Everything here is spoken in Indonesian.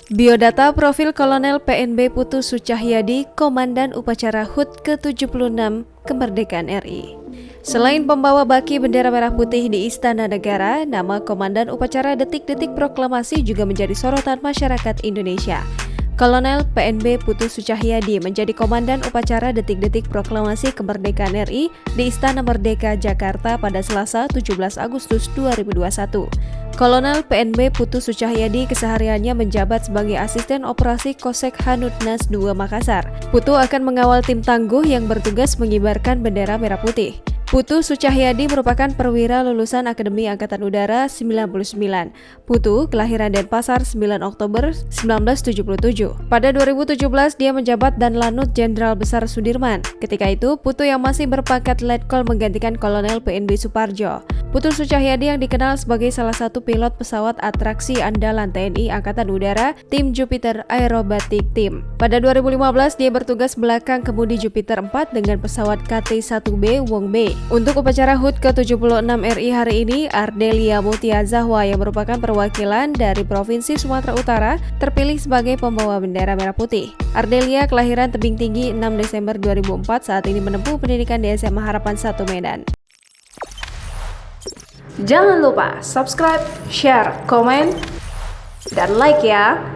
Biodata profil Kolonel PNB Putu Sucahyadi, Komandan Upacara HUT ke-76 Kemerdekaan RI. Selain pembawa baki bendera merah putih di Istana Negara, nama Komandan Upacara Detik-Detik Proklamasi juga menjadi sorotan masyarakat Indonesia. Kolonel PNB Putu Sucahyadi menjadi Komandan Upacara Detik-Detik Proklamasi Kemerdekaan RI di Istana Merdeka, Jakarta pada Selasa 17 Agustus 2021. Kolonel PNB Putu Sucahyadi kesehariannya menjabat sebagai Asisten Operasi Kosek Hanutnas II Makassar. Putu akan mengawal tim tangguh yang bertugas mengibarkan bendera merah putih. Putu Sucahyadi merupakan perwira lulusan Akademi Angkatan Udara 99. Putu kelahiran Denpasar 9 Oktober 1977. Pada 2017 dia menjabat Danlanut Jenderal Besar Sudirman. Ketika itu, Putu yang masih berpangkat Letkol menggantikan Kolonel PNB Suparjo. Putu Sucahyadi yang dikenal sebagai salah satu pilot pesawat atraksi andalan TNI Angkatan Udara, tim Jupiter Aerobatic Team. Pada 2015 dia bertugas belakang kemudi Jupiter 4 dengan pesawat KT-1B Wong B. Untuk upacara HUT ke-76 RI hari ini, Ardelia Mutia Zahwa yang merupakan perwakilan dari Provinsi Sumatera Utara terpilih sebagai pembawa bendera merah putih. Ardelia kelahiran Tebing Tinggi 6 Desember 2004, saat ini menempuh pendidikan di SMA Harapan 1 Medan. Jangan lupa subscribe, share, komen, dan like ya!